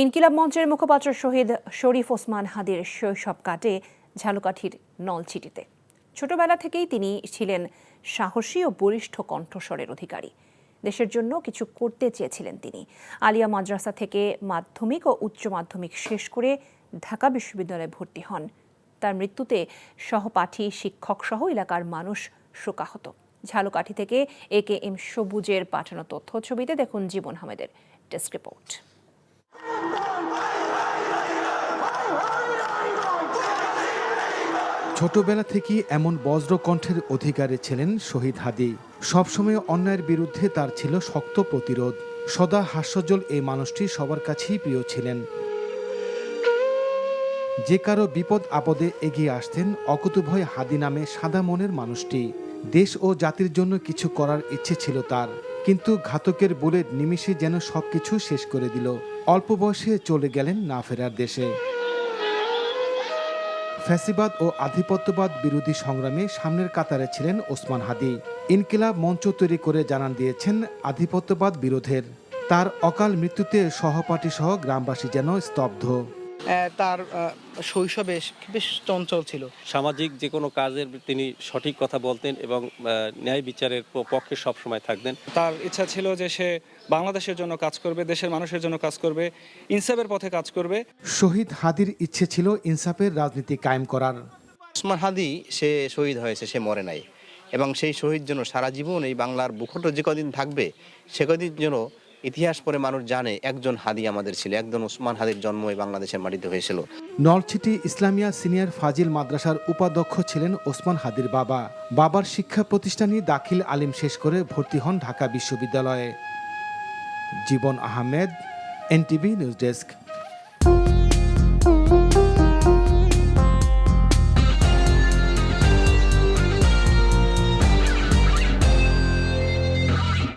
ইনকিলাব মঞ্চের মুখপাত্র শহীদ শরীফ ওসমান হাদির শৈশব কাটে ঝালকাঠির নলছিটিতে। ছোটবেলা থেকেই তিনি ছিলেন সাহসী ও বলিষ্ঠ কণ্ঠস্বরের অধিকারী। দেশের জন্য কিছু করতে চেয়েছিলেন তিনি। আলিয়া মাদ্রাসা থেকে মাধ্যমিক ও উচ্চ মাধ্যমিক শেষ করে ঢাকা বিশ্ববিদ্যালয়ে ভর্তি হন। তার মৃত্যুতে সহপাঠী, শিক্ষক সহ এলাকার মানুষ শোকাহত। ঝালকাঠি থেকে AKM সবুজের পাঠানো তথ্য ছবিতে দেখুন জীবন আহমেদের ডেস্ক রিপোর্ট। ছোটবেলা থেকেই এমন বজ্রকণ্ঠের অধিকারী ছিলেন শহীদ হাদি। সবসময় অন্যায়ের বিরুদ্ধে তার ছিল শক্ত প্রতিরোধ। সদা হাস্যজ্জ্বল এই মানুষটি সবার কাছেই প্রিয় ছিলেন। যে কারো বিপদ আপদে এগিয়ে আসতেন অকুতোভয় হাদি নামে সাদা মনের মানুষটি। দেশ ও জাতির জন্য কিছু করার ইচ্ছে ছিল তার, কিন্তু ঘাতকের বুলেট নিমিষে যেন সবকিছু শেষ করে দিল। অল্প বয়সে চলে গেলেন না ফেরার দেশে। ফ্যাসিবাদ ও আধিপত্যবাদ বিরোধী সংগ্রামে সামনের কাতারে ছিলেন ওসমান হাদি। ইনকিলাব মঞ্চ তৈরি করে জানান দিয়েছেন আধিপত্যবাদ বিরোধের। তার অকাল মৃত্যুতে সহপাঠী সহ গ্রামবাসী যেন স্তব্ধ। তার শৈশবে বেশ চঞ্চল ছিল। সামাজিক যে কোনো কাজের তিনি সঠিক কথা বলতেন এবং ন্যায় বিচারের পক্ষে সবসময় থাকতেন। তার ইচ্ছা ছিল যে সে বাংলাদেশের জন্য কাজ করবে, দেশের মানুষের জন্য কাজ করবে, ইনসাফের পথে কাজ করবে। শহীদ হাদির ইচ্ছে ছিল ইনসাফের রাজনীতি কায়েম করার। ওসমান হাদি সে শহীদ হয়েছে, সে মরে নাই, এবং সেই শহীদ জন্য সারা জীবন এই বাংলার বুকটো যে কদিন থাকবে সে কদিন যেন ইতিহাস পড়ে মানুষ জানে একজন হাদি আমাদের ছিল, একজন ওসমান হাদির জন্ম এই বাংলাদেশের মাটিতে হয়েছিল। নলছিটি ইসলামিয়া সিনিয়র ফাজিল মাদ্রাসার উপাধ্যক্ষ ছিলেন ওসমান হাদির বাবা। বাবার শিক্ষা প্রতিষ্ঠানে দাখিল আলিম শেষ করে ভর্তি হন ঢাকা বিশ্ববিদ্যালয়ে। জীবন আহমেদ, NTV নিউজ ডেস্ক।